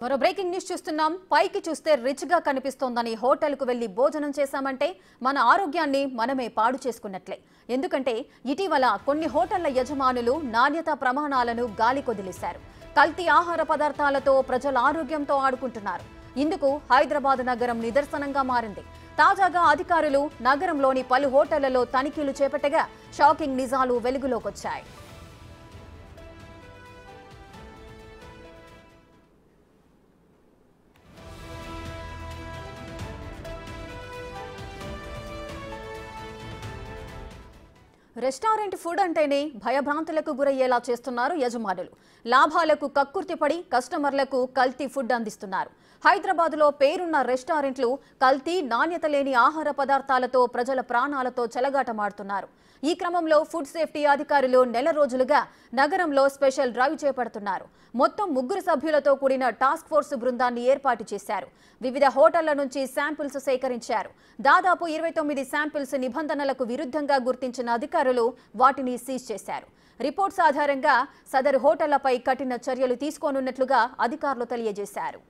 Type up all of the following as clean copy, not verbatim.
మరో breaking news చూస్తున్నాం. పైకి చూస్తే రిచ్ గా కనిపిస్తోందని హోటల్కు వెళ్లి భోజనం చేశామంటే మన ఆరోగ్యాన్ని మనమే పాడు చేసుకున్నట్లే. ఎందుకంటే ఇటీవల కొన్ని హోటళ్ల యజమానులు నాణ్యత ప్రమాణాలను గాలి కొదిలేశారు. కల్తీ ఆహార పదార్థాలతో ప్రజల ఆరోగ్యంతో ఆడుకుంటున్నారు. ఇందుకు హైదరాబాద్ నగరం నిదర్శనంగా మారింది. తాజాగా అధికారులు నగరంలోని పలు హోటళ్లలో తనిఖీలు చేపట్టగా షాకింగ్ నిజాలు వెలుగులోకొచ్చాయి. రెస్టారెంట్ ఫుడ్ అంటేనే భయభ్రాంతులకు గురయ్యేలా చేస్తున్నారు యజమానులు. లాభాలకు కక్కుర్తిపడి కస్టమర్లకు కల్తీ ఫుడ్ అందిస్తున్నారు. హైదరాబాద్లో పేరున్న రెస్టారెంట్లు కల్తీ నాణ్యత లేని ఆహార పదార్థాలతో ప్రజల ప్రాణాలతో చెలగాటమాడుతున్నారు. ఈ క్రమంలో ఫుడ్ సేఫ్టీ అధికారులు నెల రోజులుగా నగరంలో స్పెషల్ డ్రైవ్ చేపడుతున్నారు. మొత్తం 3 సభ్యులతో కూడిన టాస్క్ ఫోర్స్ బృందాన్ని ఏర్పాటు చేశారు. వివిధ హోటళ్ల నుంచి శాంపిల్స్ సేకరించారు. దాదాపు 29 శాంపిల్స్ నిబంధనలకు విరుద్ధంగా గుర్తించిన అధికారులు వాటిని సీజ్ చేశారు. రిపోర్ట్స్ ఆధారంగా సదరు హోటళ్లపై కఠిన చర్యలు తీసుకోనున్నట్లుగా అధికారులు తెలియజేశారు.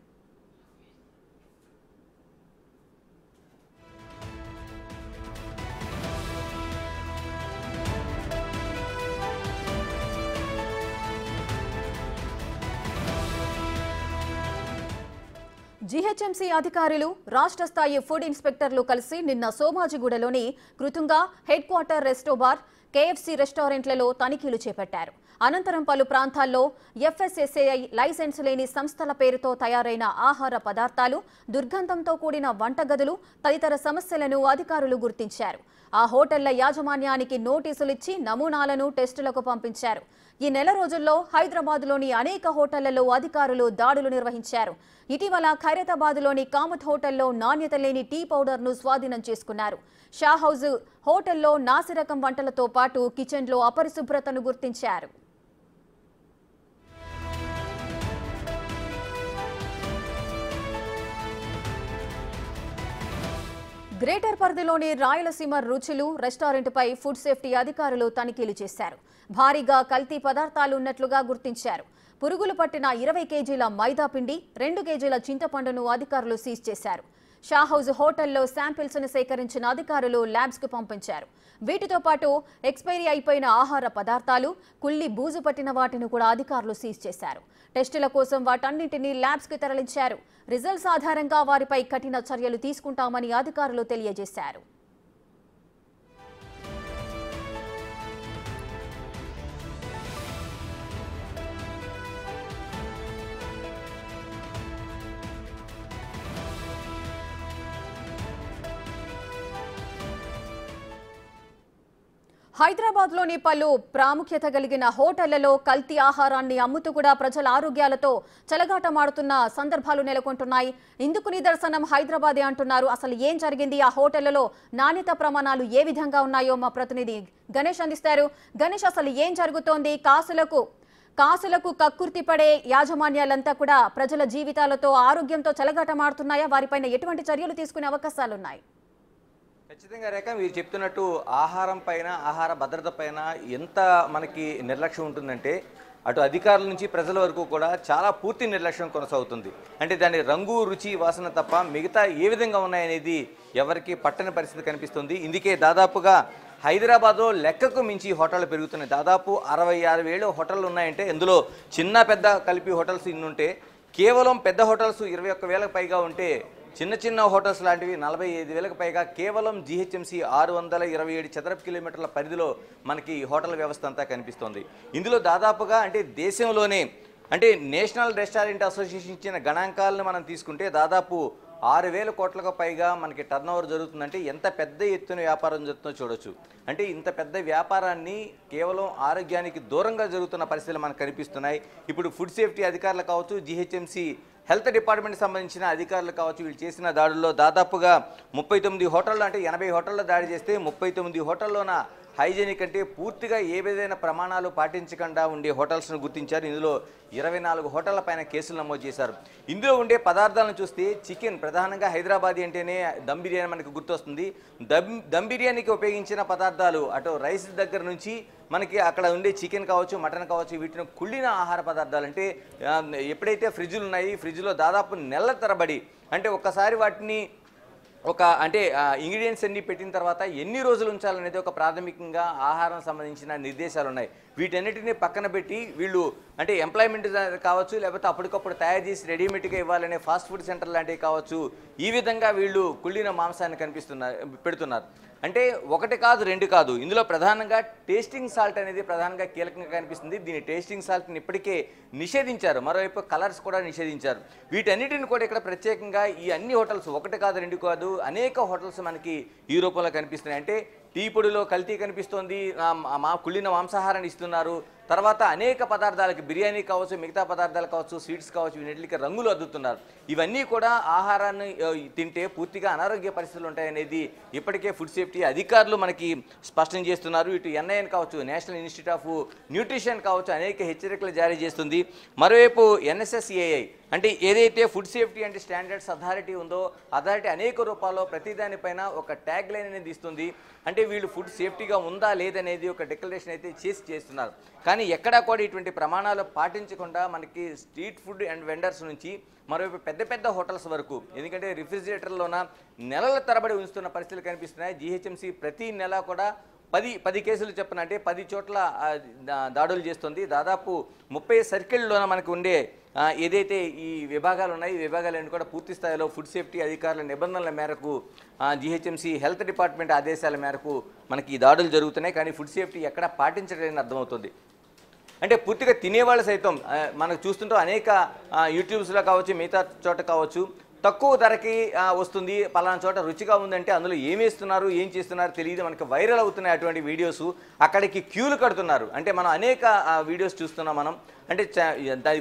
జీహెచ్ఎంసీ అధికారులు రాష్ట్ర స్థాయి ఫుడ్ ఇన్స్పెక్టర్లు కలిసి నిన్న సోమాజిగూడలోని కృతుంగా హెడ్ క్వార్టర్ రెస్టోబార్ కేఎఫ్సీ రెస్టారెంట్లలో తనిఖీలు చేపట్టారు. అనంతరం పలు ప్రాంతాల్లో ఎఫ్ఎస్ఎస్ఏఐ లైసెన్స్ లేని సంస్థల పేరుతో తయారైన ఆహార పదార్థాలు, దుర్గంధంతో కూడిన వంటగదులు తదితర సమస్యలను అధికారులు గుర్తించారు. ఆ హోటళ్ల యాజమాన్యానికి నోటీసులిచ్చి నమూనాలను టెస్టులకు పంపించారు. ఈ నెల రోజుల్లో హైదరాబాద్లోని అనేక హోటళ్లలో అధికారులు దాడులు నిర్వహించారు. ఇటీవల ఖైరతాబాద్లోని కామత్ హోటల్లో నాణ్యత లేని టీ పౌడర్ను స్వాధీనం చేసుకున్నారు. షా హౌజ్ హోటల్లో నాసిరకం వంటలతో పాటు కిచెన్లో అపరిశుభ్రతను గుర్తించారు. గ్రేటర్ పరిధిలోని రాయలసీమ రుచులు రెస్టారెంట్పై ఫుడ్ సేఫ్టీ అధికారులు తనిఖీలు చేశారు. భారీగా కల్తీ పదార్థాలు ఉన్నట్లుగా గుర్తించారు. పురుగులు పట్టిన 20 కేజీల మైదా పిండి, 2 కేజీల చింతపండును అధికారులు సీజ్ చేశారు. షా హౌజ్ హోటల్లో శాంపిల్స్ ను సేకరించిన అధికారులు ల్యాబ్స్ కు పంపించారు. వీటితో పాటు ఎక్స్పైరీ అయిపోయిన ఆహార పదార్థాలు, కుళ్ళి బూజు పట్టిన వాటిని కూడా అధికారులు సీజ్ చేశారు. టెస్టుల కోసం వాటన్నింటినీ ల్యాబ్స్ కు తరలించారు. రిజల్ట్స్ ఆధారంగా వారిపై కఠిన చర్యలు తీసుకుంటామని అధికారులు తెలియజేశారు. హైదరాబాద్లోని పలు ప్రాముఖ్యత కలిగిన హోటళ్లలో కల్తీ ఆహారాన్ని అమ్ముతూ కూడా ప్రజల ఆరోగ్యాలతో చెలగాటమాడుతున్న సందర్భాలు నెలకొంటున్నాయి. ఇందుకు నిదర్శనం హైదరాబాదే అంటున్నారు. అసలు ఏం జరిగింది, ఆ హోటళ్లలో నాణ్యత ప్రమాణాలు ఏ విధంగా ఉన్నాయో మా ప్రతినిధి గణేష్ అందిస్తారు. గణేష్, అసలు ఏం జరుగుతోంది? కాసులకు కక్కుర్తి పడే యాజమాన్యాలంతా కూడా ప్రజల జీవితాలతో ఆరోగ్యంతో చెలగాటమాడుతున్నాయా? వారిపైన ఎటువంటి చర్యలు తీసుకునే అవకాశాలున్నాయి? ఖచ్చితంగా రేఖ, మీరు చెప్తున్నట్టు ఆహారం పైన, ఆహార భద్రత పైన ఎంత మనకి నిర్లక్ష్యం ఉంటుందంటే అటు అధికారుల నుంచి ప్రజల వరకు కూడా చాలా పూర్తి నిర్లక్ష్యం కొనసాగుతుంది. అంటే దాని రంగు, రుచి, వాసన తప్ప మిగతా ఏ విధంగా ఉన్నాయనేది ఎవరికి పట్టని పరిస్థితి కనిపిస్తుంది. ఇందుకే దాదాపుగా హైదరాబాద్లో లెక్కకు మించి హోటళ్ళు పెరుగుతున్నాయి. దాదాపు 66,000 హోటళ్ళు ఉన్నాయంటే ఇందులో చిన్న పెద్ద కలిపి హోటల్స్ ఇన్ని ఉంటే, కేవలం పెద్ద హోటల్స్ 21,000కు పైగా ఉంటే చిన్న చిన్న హోటల్స్ లాంటివి 45,000కు పైగా కేవలం జీహెచ్ఎంసీ 627 చదరపు కిలోమీటర్ల పరిధిలో మనకి హోటల్ వ్యవస్థ అంతా కనిపిస్తోంది. ఇందులో దాదాపుగా అంటే దేశంలోనే అంటే నేషనల్ రెస్టారెంట్ అసోసియేషన్ ఇచ్చిన గణాంకాలను మనం తీసుకుంటే దాదాపు 6,000 కోట్లకు పైగా మనకి టర్న్ ఓవర్ జరుగుతుందంటే ఎంత పెద్ద ఎత్తున వ్యాపారం జరుగుతుందో చూడొచ్చు. అంటే ఇంత పెద్ద వ్యాపారాన్ని కేవలం ఆరోగ్యానికి దూరంగా జరుగుతున్న పరిస్థితులు మనకు కనిపిస్తున్నాయి. ఇప్పుడు ఫుడ్ సేఫ్టీ అధికారులు కావచ్చు, జీహెచ్ఎంసీ హెల్త్ డిపార్ట్మెంట్కి సంబంధించిన అధికారులు కావచ్చు, వీళ్ళు చేసిన దాడుల్లో దాదాపుగా 39 హోటళ్ళు, అంటే 80 హోటల్లో దాడి చేస్తే 39 హోటల్లోన హైజీనిక్ అంటే పూర్తిగా ఏ విధమైన ప్రమాణాలు పాటించకుండా ఉండే హోటల్స్ను గుర్తించారు. ఇందులో 24 హోటళ్ల పైన కేసులు నమోదు చేశారు. ఇందులో ఉండే పదార్థాలను చూస్తే చికెన్, ప్రధానంగా హైదరాబాదీ అంటేనే దమ్ బిర్యానీ మనకు గుర్తొస్తుంది. దమ్ బిర్యానీకి ఉపయోగించిన పదార్థాలు అటు రైస్ దగ్గర నుంచి మనకి అక్కడ ఉండే చికెన్ కావచ్చు, మటన్ కావచ్చు, వీటిని కుళ్ళిన ఆహార పదార్థాలు. అంటే ఎప్పుడైతే ఫ్రిడ్జ్లు ఉన్నాయి, ఫ్రిడ్జ్లో దాదాపు నెలల తరబడి, అంటే ఒక్కసారి వాటిని ఇంగ్రీడియంట్స్ అన్ని పెట్టిన తర్వాత ఎన్ని రోజులు ఉంచాలనేది ఒక ప్రాథమికంగా ఆహారం సంబంధించిన నిర్దేశాలు ఉన్నాయి. వీటన్నిటిని పక్కన పెట్టి వీళ్ళు అంటే ఎంప్లాయ్మెంట్ కావచ్చు, లేకపోతే అప్పటికప్పుడు తయారు చేసి రెడీమేడ్గా ఇవ్వాలనే ఫాస్ట్ ఫుడ్ సెంటర్ లాంటివి కావచ్చు, ఈ విధంగా వీళ్ళు కుళ్ళిన మాంసాన్ని పెడుతున్నారు. అంటే ఒకటి కాదు, రెండు కాదు. ఇందులో ప్రధానంగా టేస్టింగ్ సాల్ట్ అనేది ప్రధానంగా కీలకంగా కనిపిస్తుంది. దీని టేస్టింగ్ సాల్ట్ని ఇప్పటికే నిషేధించారు. మరోవైపు కలర్స్ కూడా నిషేధించారు. వీటన్నిటిని కూడా ఇక్కడ ప్రత్యేకంగా ఈ అన్ని హోటల్స్, ఒకటి కాదు రెండు కాదు, అనేక హోటల్స్ మనకి ఈ రూపంలో కనిపిస్తున్నాయి. అంటే టీ పొడిలో కల్తీ కనిపిస్తోంది, కుళ్ళిన మాంసాహారాన్ని ఇస్తున్నారు. తర్వాత అనేక పదార్థాలకి, బిర్యానీ కావచ్చు, మిగతా పదార్థాలు కావచ్చు, స్వీట్స్ కావచ్చు, వీటికి రంగులు అద్దుతున్నారు. ఇవన్నీ కూడా ఆహారాన్ని తింటే పూర్తిగా అనారోగ్య పరిస్థితులు ఉంటాయనేది ఇప్పటికే ఫుడ్ సేఫ్టీ అధికారులు మనకి స్పష్టం చేస్తున్నారు. ఇటు ఎన్ఐఎన్ కావచ్చు, నేషనల్ ఇన్స్టిట్యూట్ ఆఫ్ న్యూట్రిషన్ కావచ్చు, అనేక హెచ్చరికలు జారీ చేస్తుంది. మరోవైపు NSSAI అంటే ఏదైతే food safety and standards authority ఉందో, అథారిటీ అనేక రూపాల్లో ప్రతిదానిపైన ఒక ట్యాగ్ లైన్ అనేది ఇస్తుంది. అంటే వీళ్ళు ఫుడ్ సేఫ్టీగా ఉందా లేదనేది ఒక డిక్లరేషన్ అయితే చేస్తున్నారు. కానీ ఎక్కడా కూడా ఇటువంటి ప్రమాణాలు పాటించకుండా మనకి స్ట్రీట్ ఫుడ్ అండ్ వెండర్స్ నుంచి మరోవైపు పెద్ద పెద్ద హోటల్స్ వరకు, ఎందుకంటే రిఫ్రిజిరేటర్లోన నెలల తరబడి ఉంచుతున్న పరిస్థితులు కనిపిస్తున్నాయి. GHMC ప్రతి నెల కూడా 10 కేసులు చెప్పిన, అంటే 10 చోట్ల దాడులు చేస్తుంది. దాదాపు 30 సర్కిల్లోన మనకు ఉండే ఏదైతే ఈ విభాగాలు ఉన్నాయి, ఈ విభాగాలన్నీ కూడా పూర్తి స్థాయిలో ఫుడ్ సేఫ్టీ అధికారుల నిబంధనల మేరకు, GHMC హెల్త్ డిపార్ట్మెంట్ ఆదేశాల మేరకు మనకి ఈ దాడులు జరుగుతున్నాయి. కానీ ఫుడ్ సేఫ్టీ ఎక్కడ పాటించలేని అర్థమవుతుంది. అంటే పూర్తిగా తినేవాళ్ళు సైతం మనకు చూస్తుంటాం, అనేక యూట్యూబ్స్లో కావచ్చు, మిగతా చోట కావచ్చు, తక్కువ ధరకి వస్తుంది, పలానా చోట రుచిగా ఉందంటే అందులో ఏం వేస్తున్నారు, ఏం చేస్తున్నారు తెలియదు, మనకి వైరల్ అవుతున్నాయి అటువంటి వీడియోస్. అక్కడికి క్యూలు కడుతున్నారు. అంటే మనం అనేక వీడియోస్ చూస్తున్నాం. మనం అంటే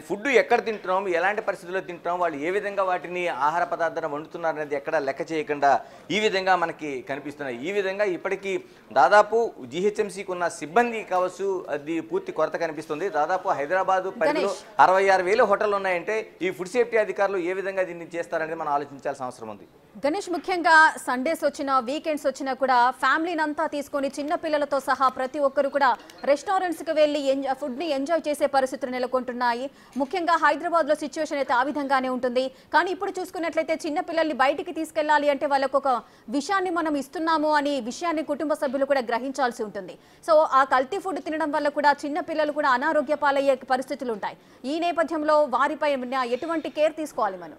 ఫుడ్ ఎక్కడ తింటున్నాం, ఎలాంటి పరిస్థితుల్లో తింటున్నాం, వాళ్ళు ఏ విధంగా వాటిని ఆహార పదార్థాన్ని వండుతున్నారు అనేది ఎక్కడ లెక్క చేయకుండా ఈ విధంగా మనకి కనిపిస్తున్నాయి. ఈ విధంగా ఇప్పటికీ దాదాపు GHMCకి ఉన్న సిబ్బంది కావచ్చు, అది పూర్తి కొరత కనిపిస్తుంది. దాదాపు హైదరాబాద్ పరిధిలో 66,000 హోటళ్ళు ఉన్నాయంటే ఈ ఫుడ్ సేఫ్టీ అధికారులు ఏ విధంగా దీన్ని చేస్తారనేది మనం ఆలోచించాల్సిన అవసరం ఉంది. గణేష్, ముఖ్యంగా సండేస్ వచ్చినా, వీకెండ్స్ వచ్చినా కూడా ఫ్యామిలీని అంతా తీసుకొని చిన్న పిల్లలతో సహా ప్రతి ఒక్కరు కూడా రెస్టారెంట్స్కి వెళ్ళి ఫుడ్ని ఎంజాయ్ చేసే పరిస్థితులు నెలకొంటున్నాయి. ముఖ్యంగా హైదరాబాద్లో సిచ్యువేషన్ అయితే ఆ విధంగానే ఉంటుంది. కానీ ఇప్పుడు చూసుకున్నట్లయితే చిన్న పిల్లల్ని బయటికి తీసుకెళ్లాలి అంటే వాళ్ళకు ఒక విషయాన్ని మనం ఇస్తున్నాము అని విషయాన్ని కుటుంబ సభ్యులు కూడా గ్రహించాల్సి ఉంటుంది. సో ఆ కల్తీ ఫుడ్ తినడం వల్ల కూడా చిన్న పిల్లలు కూడా అనారోగ్య పాలయ్యే పరిస్థితులు ఉంటాయి. ఈ నేపథ్యంలో వారిపై ఎటువంటి కేర్ తీసుకోవాలి మనం?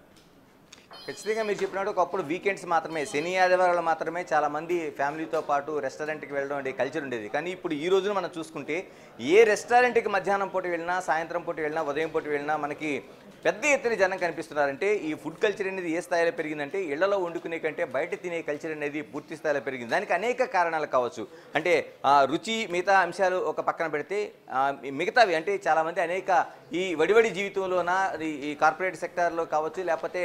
ఖచ్చితంగా మీరు చెప్పినట్టు ఒకప్పుడు వీకెండ్స్ మాత్రమే, శని ఆదివారాలు మాత్రమే చాలామంది ఫ్యామిలీతో పాటు రెస్టారెంట్కి వెళ్ళడం అనే కల్చర్ ఉండేది. కానీ ఇప్పుడు ఈ రోజున మనం చూసుకుంటే ఏ రెస్టారెంట్కి మధ్యాహ్నం పూట వెళ్ళినా, సాయంత్రం పూట వెళ్ళినా, ఉదయం పూట వెళ్ళినా మనకి పెద్ద ఎత్తున జనం కనిపిస్తున్నారంటే ఈ ఫుడ్ కల్చర్ అనేది ఏ స్థాయిలో పెరిగిందంటే ఇళ్లలో వండుకునే కంటే బయట తినే కల్చర్ అనేది పూర్తి స్థాయిలో పెరిగింది. దానికి అనేక కారణాలు కావచ్చు. అంటే రుచి, మిగతా అంశాలు ఒక పక్కన పెడితే మిగతావి అంటే చాలామంది అనేక ఈ వడివడి జీవితంలోన ఈ కార్పొరేట్ సెక్టార్లో కావచ్చు, లేకపోతే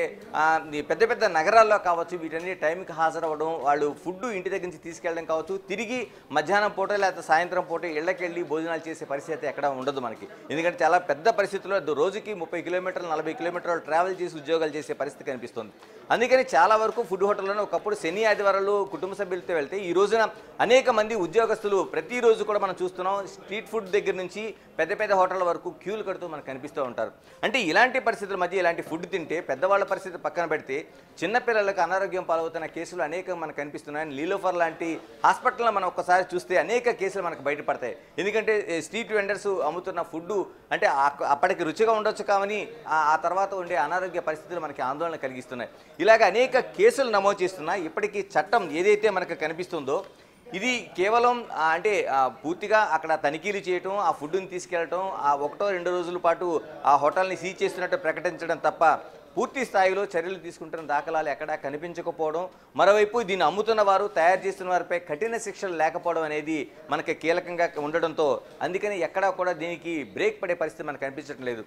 పెద్ద పెద్ద నగరాల్లో కావచ్చు, వీటన్ని టైంకి హాజరవ్వడం, వాళ్ళు ఫుడ్ ఇంటి దగ్గర నుంచి తీసుకెళ్ళడం కావచ్చు, తిరిగి మధ్యాహ్నం పూట లేకపోతే సాయంత్రం పూట ఇళ్లకెళ్ళి భోజనాలు చేసే పరిస్థితి ఎక్కడ ఉండదు మనకి. ఎందుకంటే చాలా పెద్ద పరిస్థితుల్లో రోజుకి 30 కిలోమీటర్లు 40 కిలోమీటర్లు ట్రావెల్ చేసి ఉద్యోగాలు చేసే పరిస్థితి కనిపిస్తుంది. అందుకని చాలా వరకు ఫుడ్ హోటల్లోనే ఒకప్పుడు శని ఆదివారాలు కుటుంబ సభ్యులతో వెళ్తే ఈ రోజున అనేక మంది ఉద్యోగస్తులు ప్రతిరోజు కూడా మనం చూస్తున్నాం, స్ట్రీట్ ఫుడ్ దగ్గర నుంచి పెద్ద పెద్ద హోటళ్ళ వరకు క్యూలు కడుతూ మనకు కనిపిస్తూ ఉంటారు. అంటే ఇలాంటి పరిస్థితుల మధ్య ఇలాంటి ఫుడ్ తింటే పెద్దవాళ్ళ పరిస్థితి పక్కన పెడితే చిన్నపిల్లలకు అనారోగ్యం పాలవుతున్న కేసులు అనేకం మనకు కనిపిస్తున్నాయి. లీలోఫర్ లాంటి హాస్పిటల్లో మనం ఒక్కసారి చూస్తే అనేక కేసులు మనకు బయటపడతాయి. ఎందుకంటే స్ట్రీట్ వెండర్స్ అమ్ముతున్న ఫుడ్ అంటే అప్పటికి రుచిగా ఉండొచ్చు కానీ ఆ తర్వాత ఉండే అనారోగ్య పరిస్థితులు మనకి ఆందోళన కలిగిస్తున్నాయి. ఇలాగ అనేక కేసులు నమోదు చేస్తున్నాయి. ఇప్పటికీ చట్టం ఏదైతే మనకు కనిపిస్తుందో ఇది కేవలం అంటే పూర్తిగా అక్కడ తనిఖీలు చేయటం, ఆ ఫుడ్ని తీసుకెళ్ళటం, ఆ 1-2 రోజుల పాటు ఆ హోటల్ని సీజ్ చేస్తున్నట్టు ప్రకటించడం తప్ప పూర్తి స్థాయిలో చర్యలు తీసుకుంటున్న దాఖలాలు ఎక్కడా కనిపించకపోవడం, మరోవైపు దీన్ని అమ్ముతున్న వారు, తయారు చేస్తున్న వారిపై కఠిన శిక్షలు లేకపోవడం అనేది మనకి కీలకంగా ఉండడంతో అందుకని ఎక్కడా కూడా దీనికి బ్రేక్ పడే పరిస్థితి మనకు కనిపించడం లేదు.